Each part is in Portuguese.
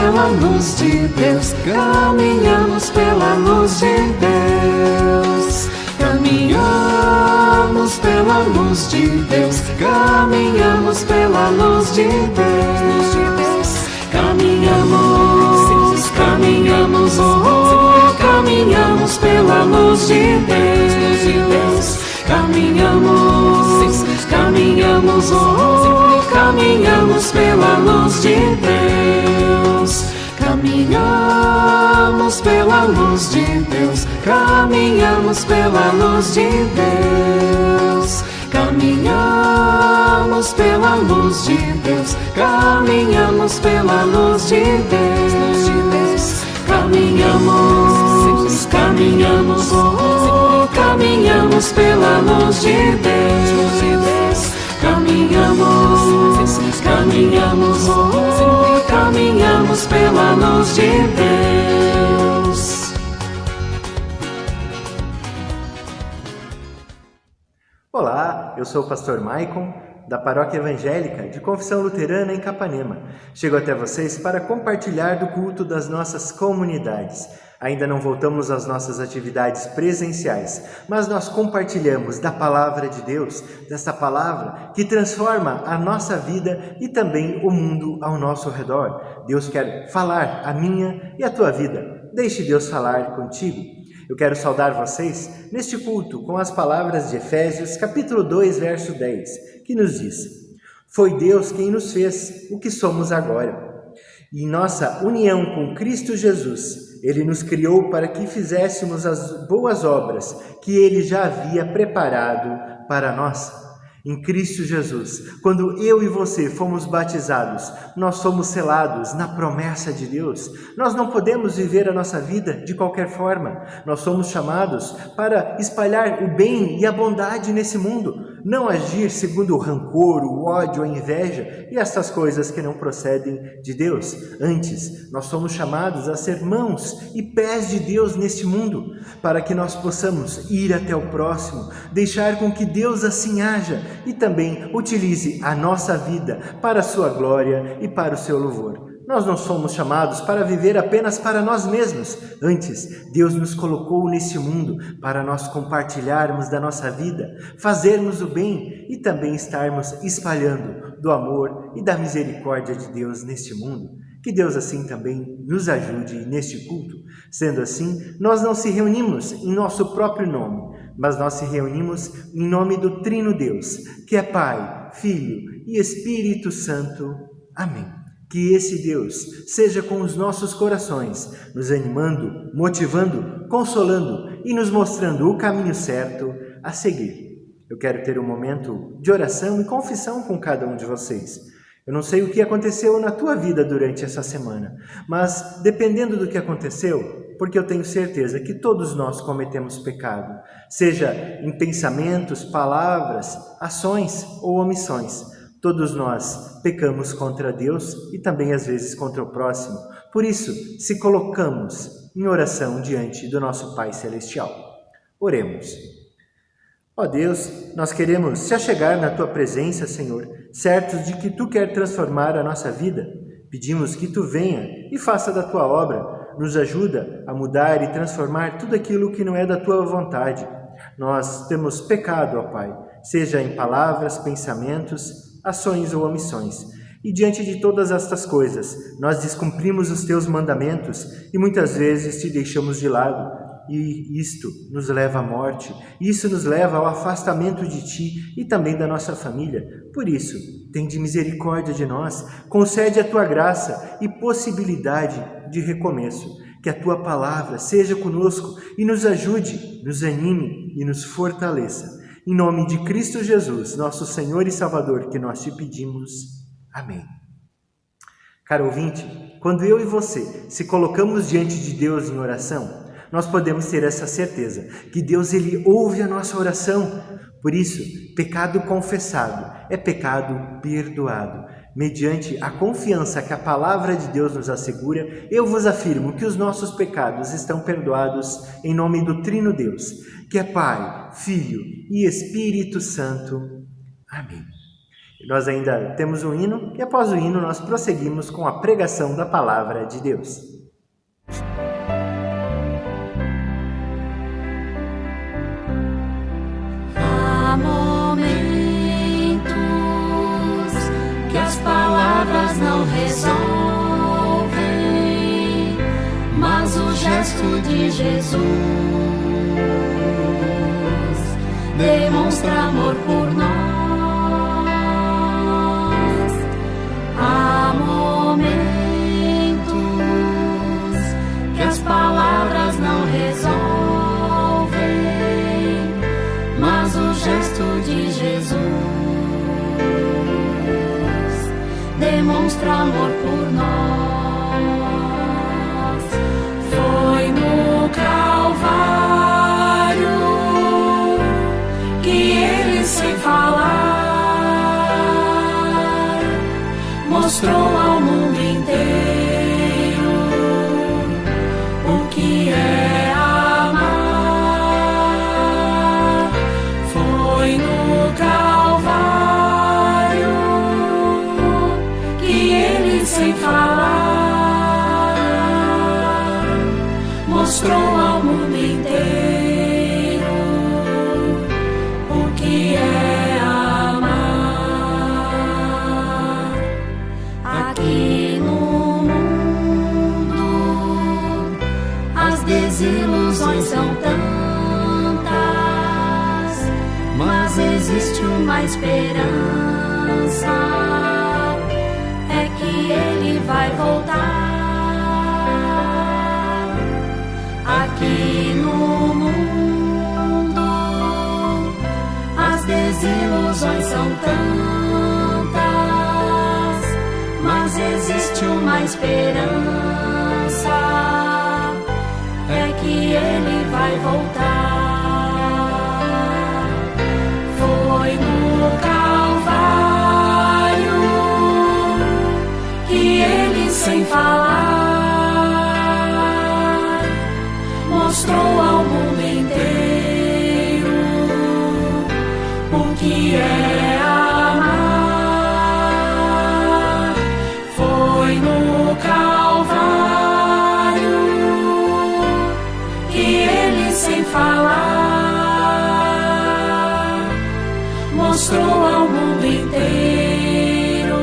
pela luz de Deus, caminhamos pela luz de Deus. Caminhamos pela luz de Deus, caminhamos pela luz de Deus. Caminhamos, caminhamos, oh, caminhamos pela luz de Deus. Caminhamos, caminhamos, oh, caminhamos pela luz de Deus. Caminhamos pela luz de Deus, caminhamos pela luz de Deus. Caminhamos pela luz de Deus, caminhamos pela luz de Deus. Caminhamos, caminhamos, oh, caminhamos pela luz de Deus. Caminhamos, caminhamos, oh, caminhamos pela luz de Deus. Olá, eu sou o pastor Maicon, da Paróquia Evangélica de Confissão Luterana em Capanema. Chego até vocês para compartilhar do culto das nossas comunidades. Ainda não voltamos às nossas atividades presenciais, mas nós compartilhamos da Palavra de Deus, desta Palavra que transforma a nossa vida e também o mundo ao nosso redor. Deus quer falar a minha e a tua vida. Deixe Deus falar contigo. Eu quero saudar vocês neste culto com as palavras de Efésios, capítulo 2, verso 10, que nos diz: foi Deus quem nos fez o que somos agora. E em nossa união com Cristo Jesus, Ele nos criou para que fizéssemos as boas obras que Ele já havia preparado para nós. Em Cristo Jesus, quando eu e você fomos batizados, nós somos selados na promessa de Deus. Nós não podemos viver a nossa vida de qualquer forma. Nós somos chamados para espalhar o bem e a bondade nesse mundo. Não agir segundo o rancor, o ódio, a inveja e essas coisas que não procedem de Deus. Antes, nós somos chamados a ser mãos e pés de Deus neste mundo, para que nós possamos ir até o próximo, deixar com que Deus assim haja e também utilize a nossa vida para a sua glória e para o seu louvor. Nós não somos chamados para viver apenas para nós mesmos. Antes, Deus nos colocou nesse mundo para nós compartilharmos da nossa vida, fazermos o bem e também estarmos espalhando do amor e da misericórdia de Deus neste mundo. Que Deus assim também nos ajude neste culto. Sendo assim, nós não se reunimos em nosso próprio nome, mas nós se reunimos em nome do Trino Deus, que é Pai, Filho e Espírito Santo. Amém. Que esse Deus seja com os nossos corações, nos animando, motivando, consolando e nos mostrando o caminho certo a seguir. Eu quero ter um momento de oração e confissão com cada um de vocês. Eu não sei o que aconteceu na tua vida durante essa semana, mas dependendo do que aconteceu, porque eu tenho certeza que todos nós cometemos pecado, seja em pensamentos, palavras, ações ou omissões. Todos nós pecamos contra Deus e também às vezes contra o próximo. Por isso, se colocamos em oração diante do nosso Pai Celestial. Oremos. Ó Deus, nós queremos se achegar na Tua presença, Senhor, certos de que Tu quer transformar a nossa vida. Pedimos que Tu venha e faça da Tua obra, nos ajuda a mudar e transformar tudo aquilo que não é da Tua vontade. Nós temos pecado, ó Pai, seja em palavras, pensamentos, ações ou omissões. E diante de todas estas coisas, nós descumprimos os Teus mandamentos e muitas vezes Te deixamos de lado. E isto nos leva à morte, isso nos leva ao afastamento de Ti e também da nossa família. Por isso, tende misericórdia de nós, concede a Tua graça e possibilidade de recomeço. Que a Tua palavra seja conosco e nos ajude, nos anime e nos fortaleça. Em nome de Cristo Jesus, nosso Senhor e Salvador, que nós Te pedimos. Amém. Caro ouvinte, quando eu e você se colocamos diante de Deus em oração, nós podemos ter essa certeza, que Deus Ele ouve a nossa oração. Por isso, pecado confessado é pecado perdoado. Mediante a confiança que a palavra de Deus nos assegura, eu vos afirmo que os nossos pecados estão perdoados em nome do Trino Deus, que é Pai, Filho e Espírito Santo. Amém. Nós ainda temos um hino e após o hino nós prosseguimos com a pregação da palavra de Deus. Há momentos que as palavras não resolvem, mas o gesto de Jesus demonstra amor por nós. Há momentos que as palavras não resolvem, mas o gesto de Jesus demonstra amor por nós. Foi no Calvário que ele, sem falar, mostrou ao mundo inteiro o que é amar. Foi no Calvário que ele, sem falar, mostrou ao mundo inteiro o que é amar. Aqui no mundo as desilusões são tantas, mas existe uma esperança, é que ele vai voltar. Aqui no mundo as desilusões são tantas, mas existe uma esperança, é que ele vai voltar. Foi no Calvário que ele, sem falar, mostrou ao mundo inteiro o que é amar. Foi no Calvário que ele, sem falar, mostrou ao mundo inteiro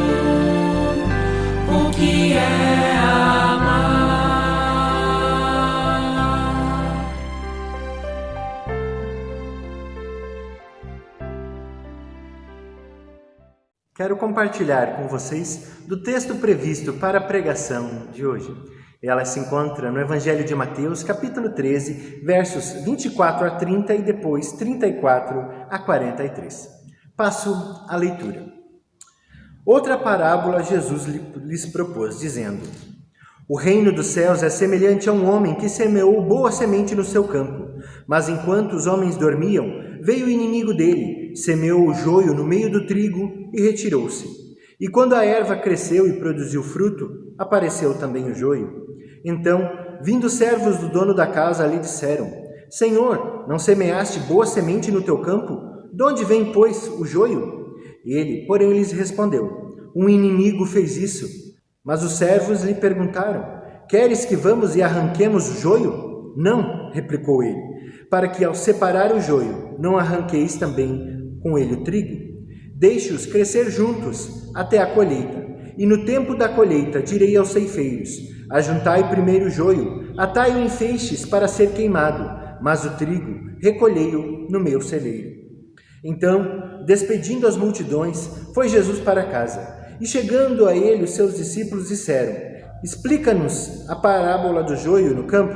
o que é amar. Quero compartilhar com vocês do texto previsto para a pregação de hoje. Ela se encontra no Evangelho de Mateus, capítulo 13, versos 24 a 30 e depois 34 a 43. Passo a leitura. Outra parábola Jesus lhes propôs, dizendo: O reino dos céus é semelhante a um homem que semeou boa semente no seu campo. Mas enquanto os homens dormiam, veio o inimigo dele, semeou o joio no meio do trigo e retirou-se. E quando a erva cresceu e produziu fruto, apareceu também o joio. Então, vindo os servos do dono da casa, lhe disseram: Senhor, não semeaste boa semente no teu campo? De onde vem, pois, o joio? Ele, porém, lhes respondeu: Um inimigo fez isso. Mas os servos lhe perguntaram: Queres que vamos e arranquemos o joio? Não, replicou ele, para que ao separar o joio, não arranqueis também com ele o trigo. Deixe-os crescer juntos até a colheita. E no tempo da colheita direi aos ceifeiros: Ajuntai primeiro o joio, atai-o em feixes para ser queimado, mas o trigo recolhei-o no meu celeiro. Então, despedindo as multidões, foi Jesus para casa. E chegando a ele, os seus discípulos disseram: Explica-nos a parábola do joio no campo.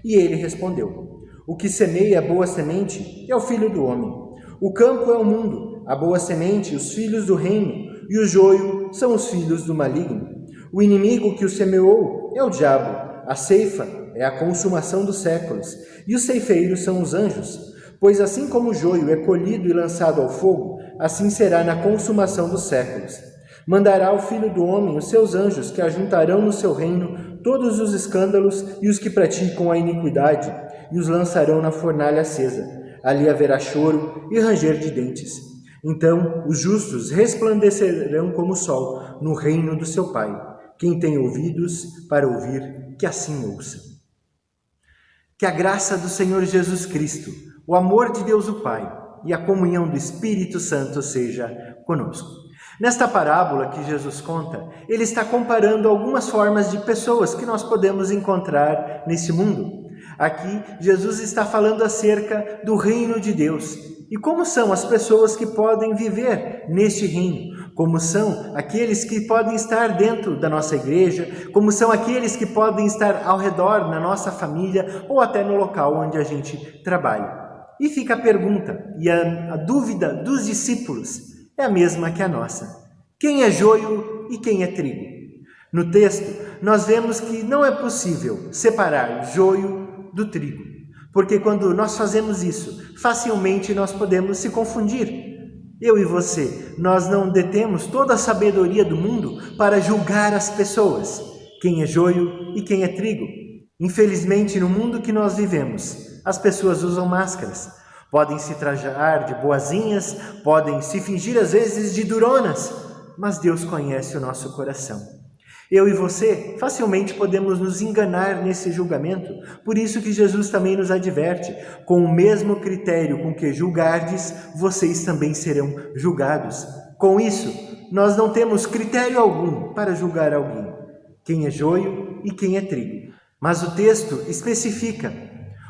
E ele respondeu: O que semeia a boa semente é o Filho do Homem. O campo é o mundo, a boa semente, os filhos do reino, e o joio são os filhos do maligno. O inimigo que o semeou é o diabo, a ceifa é a consumação dos séculos, e os ceifeiros são os anjos. Pois assim como o joio é colhido e lançado ao fogo, assim será na consumação dos séculos. Mandará o Filho do Homem os seus anjos, que ajuntarão no seu reino todos os escândalos e os que praticam a iniquidade, e os lançarão na fornalha acesa. Ali haverá choro e ranger de dentes. Então os justos resplandecerão como o sol no reino do seu Pai. Quem tem ouvidos para ouvir, que assim ouça. Que a graça do Senhor Jesus Cristo, o amor de Deus o Pai e a comunhão do Espírito Santo seja conosco. Nesta parábola que Jesus conta, ele está comparando algumas formas de pessoas que nós podemos encontrar nesse mundo. Aqui, Jesus está falando acerca do reino de Deus e como são as pessoas que podem viver neste reino, como são aqueles que podem estar dentro da nossa igreja, como são aqueles que podem estar ao redor na nossa família ou até no local onde a gente trabalha. E fica a pergunta e a dúvida dos discípulos é a mesma que a nossa. Quem é joio e quem é trigo? No texto, nós vemos que não é possível separar joio do trigo, porque quando nós fazemos isso, facilmente nós podemos se confundir. Eu e você, nós não detemos toda a sabedoria do mundo para julgar as pessoas, quem é joio e quem é trigo. Infelizmente, no mundo que nós vivemos, as pessoas usam máscaras, podem se trajar de boazinhas, podem se fingir às vezes de duronas, mas Deus conhece o nosso coração. Eu e você facilmente podemos nos enganar nesse julgamento, por isso que Jesus também nos adverte, com o mesmo critério com que julgardes, vocês também serão julgados. Com isso, nós não temos critério algum para julgar alguém, quem é joio e quem é trigo. Mas o texto especifica,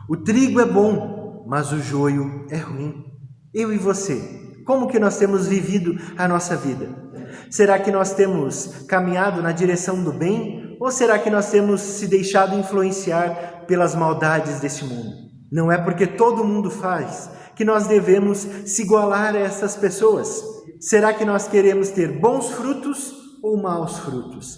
o trigo é bom, mas o joio é ruim. Eu e você, como que nós temos vivido a nossa vida? Será que nós temos caminhado na direção do bem? Ou será que nós temos se deixado influenciar pelas maldades deste mundo? Não é porque todo mundo faz que nós devemos se igualar a essas pessoas. Será que nós queremos ter bons frutos ou maus frutos?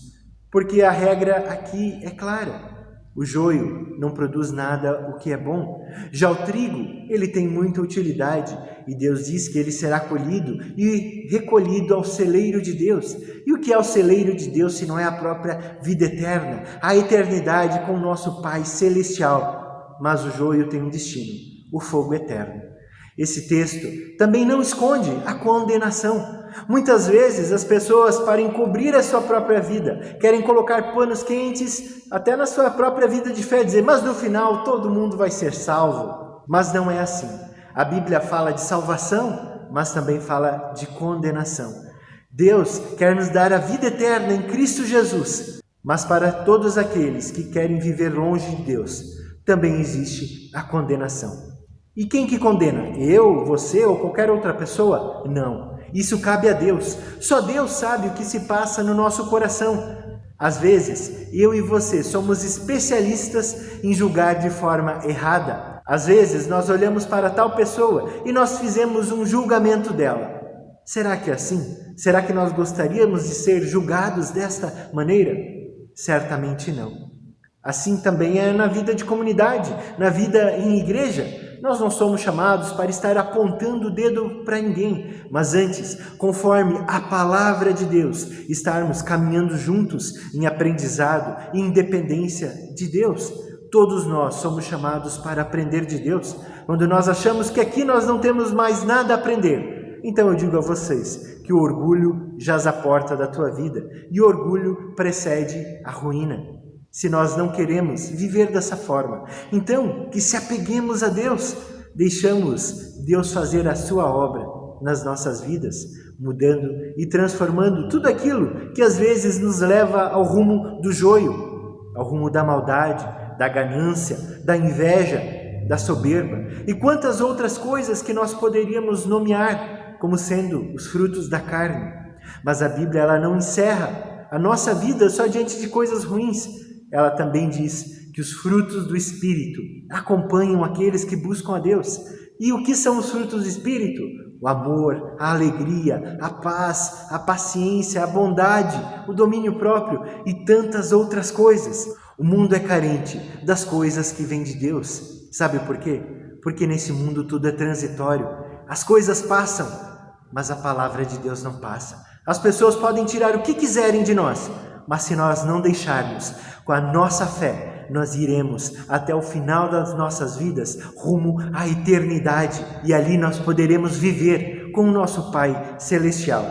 Porque a regra aqui é clara. O joio não produz nada o que é bom. Já o trigo, ele tem muita utilidade e Deus diz que ele será colhido e recolhido ao celeiro de Deus. E o que é o celeiro de Deus se não é a própria vida eterna, a eternidade com o nosso Pai celestial? Mas o joio tem um destino, o fogo eterno. Esse texto também não esconde a condenação. Muitas vezes as pessoas, para encobrir a sua própria vida, querem colocar panos quentes até na sua própria vida de fé, dizer, mas no final todo mundo vai ser salvo. Mas não é assim. A Bíblia fala de salvação, mas também fala de condenação. Deus quer nos dar a vida eterna em Cristo Jesus, mas para todos aqueles que querem viver longe de Deus, também existe a condenação. E quem que condena? Eu, você ou qualquer outra pessoa? Não. Isso cabe a Deus. Só Deus sabe o que se passa no nosso coração. Às vezes, eu e você somos especialistas em julgar de forma errada. Às vezes, nós olhamos para tal pessoa e nós fizemos um julgamento dela. Será que é assim? Será que nós gostaríamos de ser julgados desta maneira? Certamente não. Assim também é na vida de comunidade, na vida em igreja. Nós não somos chamados para estar apontando o dedo para ninguém, mas antes, conforme a palavra de Deus, estarmos caminhando juntos em aprendizado e independência de Deus. Todos nós somos chamados para aprender de Deus. Quando nós achamos que aqui nós não temos mais nada a aprender, então eu digo a vocês que o orgulho jaz à porta da tua vida e o orgulho precede a ruína. Se nós não queremos viver dessa forma, então que se apeguemos a Deus, deixamos Deus fazer a sua obra nas nossas vidas, mudando e transformando tudo aquilo que às vezes nos leva ao rumo do joio, ao rumo da maldade, da ganância, da inveja, da soberba e quantas outras coisas que nós poderíamos nomear como sendo os frutos da carne. Mas a Bíblia ela não encerra a nossa vida só diante de coisas ruins. Ela também diz que os frutos do Espírito acompanham aqueles que buscam a Deus. E o que são os frutos do Espírito? O amor, a alegria, a paz, a paciência, a bondade, o domínio próprio e tantas outras coisas. O mundo é carente das coisas que vêm de Deus. Sabe por quê? Porque nesse mundo tudo é transitório. As coisas passam, mas a palavra de Deus não passa. As pessoas podem tirar o que quiserem de nós, mas se nós não deixarmos, com a nossa fé, nós iremos até o final das nossas vidas, rumo à eternidade. E ali nós poderemos viver com o nosso Pai Celestial.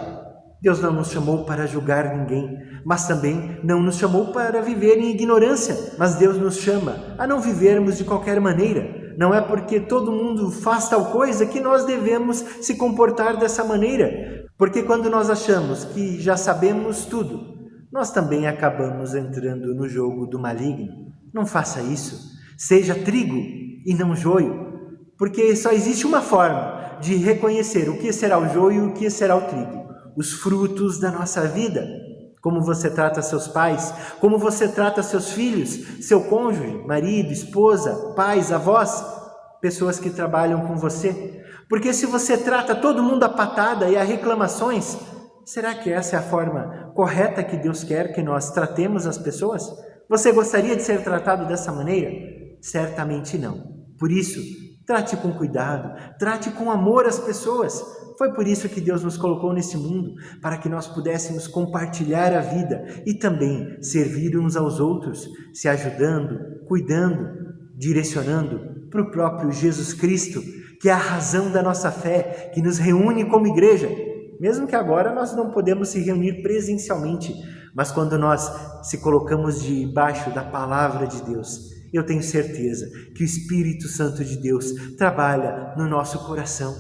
Deus não nos chamou para julgar ninguém, mas também não nos chamou para viver em ignorância. Mas Deus nos chama a não vivermos de qualquer maneira. Não é porque todo mundo faz tal coisa que nós devemos se comportar dessa maneira. Porque quando nós achamos que já sabemos tudo, nós também acabamos entrando no jogo do maligno. Não faça isso. Seja trigo e não joio. Porque só existe uma forma de reconhecer o que será o joio e o que será o trigo. Os frutos da nossa vida. Como você trata seus pais, como você trata seus filhos, seu cônjuge, marido, esposa, pais, avós, pessoas que trabalham com você. Porque se você trata todo mundo a patada e a reclamações, será que essa é a forma correta que Deus quer que nós tratemos as pessoas? Você gostaria de ser tratado dessa maneira? Certamente não. Por isso, trate com cuidado, trate com amor as pessoas. Foi por isso que Deus nos colocou nesse mundo, para que nós pudéssemos compartilhar a vida e também servir uns aos outros, se ajudando, cuidando, direcionando para o próprio Jesus Cristo, que é a razão da nossa fé, que nos reúne como igreja. Mesmo que agora nós não podemos se reunir presencialmente, mas quando nós se colocamos debaixo da palavra de Deus, eu tenho certeza que o Espírito Santo de Deus trabalha no nosso coração.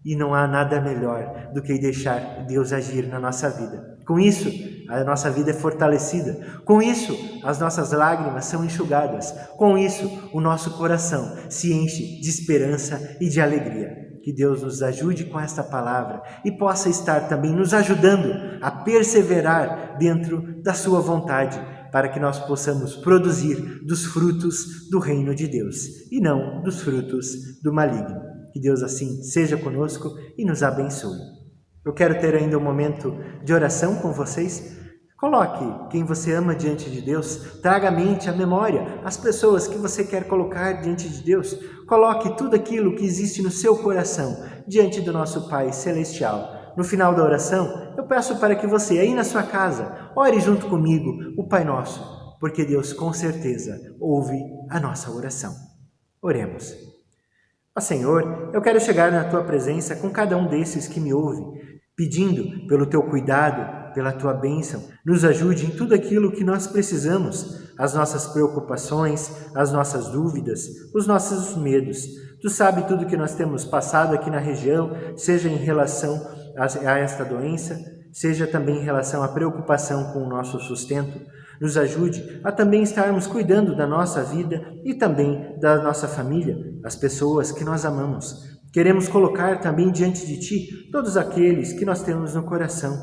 E não há nada melhor do que deixar Deus agir na nossa vida. Com isso, a nossa vida é fortalecida. Com isso, as nossas lágrimas são enxugadas. Com isso, o nosso coração se enche de esperança e de alegria. Que Deus nos ajude com esta palavra e possa estar também nos ajudando a perseverar dentro da sua vontade, para que nós possamos produzir dos frutos do reino de Deus e não dos frutos do maligno. Que Deus assim seja conosco e nos abençoe. Eu quero ter ainda um momento de oração com vocês. Coloque quem você ama diante de Deus, traga à mente, à memória, as pessoas que você quer colocar diante de Deus. Coloque tudo aquilo que existe no seu coração diante do nosso Pai Celestial. No final da oração, eu peço para que você, aí na sua casa, ore junto comigo o Pai Nosso, porque Deus com certeza ouve a nossa oração. Oremos. Ó Senhor, eu quero chegar na Tua presença com cada um desses que me ouve, pedindo pelo Teu cuidado, pela Tua bênção. Nos ajude em tudo aquilo que nós precisamos, as nossas preocupações, as nossas dúvidas, os nossos medos. Tu sabe tudo que nós temos passado aqui na região, seja em relação a esta doença, seja também em relação à preocupação com o nosso sustento. Nos ajude a também estarmos cuidando da nossa vida e também da nossa família, as pessoas que nós amamos. Queremos colocar também diante de Ti todos aqueles que nós temos no coração.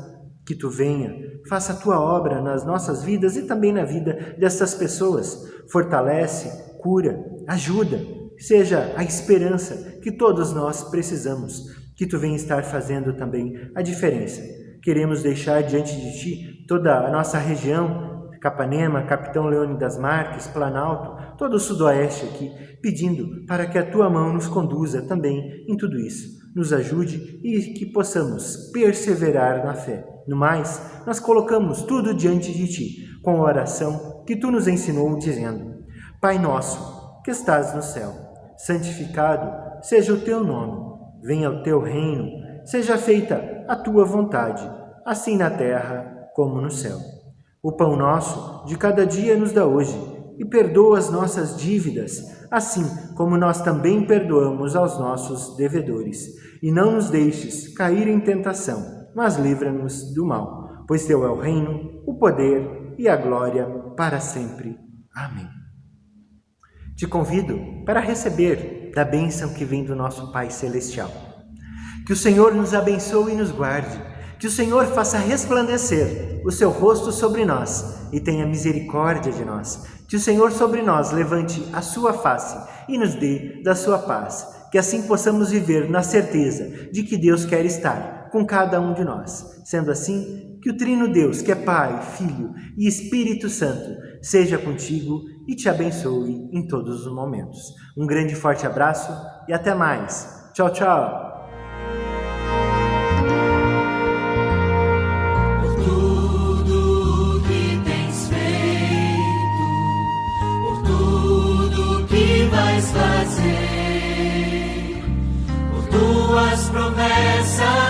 Que Tu venha, faça a Tua obra nas nossas vidas e também na vida dessas pessoas. Fortalece, cura, ajuda, seja a esperança que todos nós precisamos. Que Tu venha estar fazendo também a diferença. Queremos deixar diante de Ti toda a nossa região, Capanema, Capitão Leone das Marques, Planalto, todo o sudoeste aqui, pedindo para que a Tua mão nos conduza também em tudo isso. Nos ajude e que possamos perseverar na fé. No mais, nós colocamos tudo diante de Ti, com a oração que Tu nos ensinou dizendo: Pai nosso, que estás no céu, santificado seja o Teu nome. Venha o Teu reino, seja feita a Tua vontade, assim na terra como no céu. O pão nosso de cada dia nos dá hoje, e perdoa as nossas dívidas, assim como nós também perdoamos aos nossos devedores. E não nos deixes cair em tentação, mas livra-nos do mal, pois Teu é o reino, o poder e a glória para sempre. Amém. Te convido para receber da bênção que vem do nosso Pai Celestial. Que o Senhor nos abençoe e nos guarde. Que o Senhor faça resplandecer o seu rosto sobre nós e tenha misericórdia de nós. Que o Senhor sobre nós levante a sua face e nos dê da sua paz. Que assim possamos viver na certeza de que Deus quer estar com cada um de nós. Sendo assim, que o Trino Deus, que é Pai, Filho e Espírito Santo, seja contigo e te abençoe em todos os momentos. Um grande e forte abraço e até mais. Tchau, tchau! Vais fazer por Tuas promessas.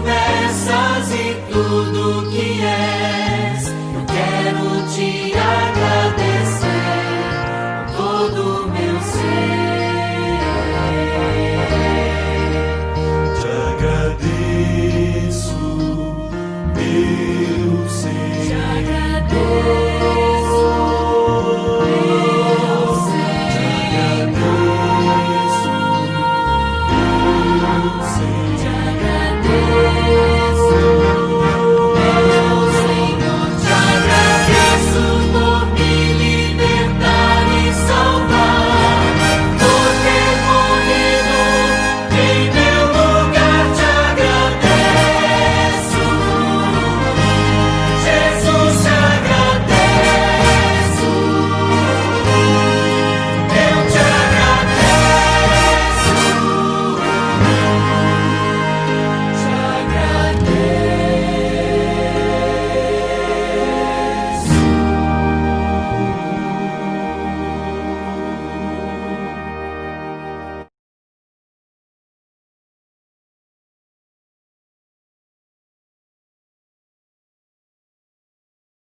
promessas e tudo que és. Eu quero te agradar.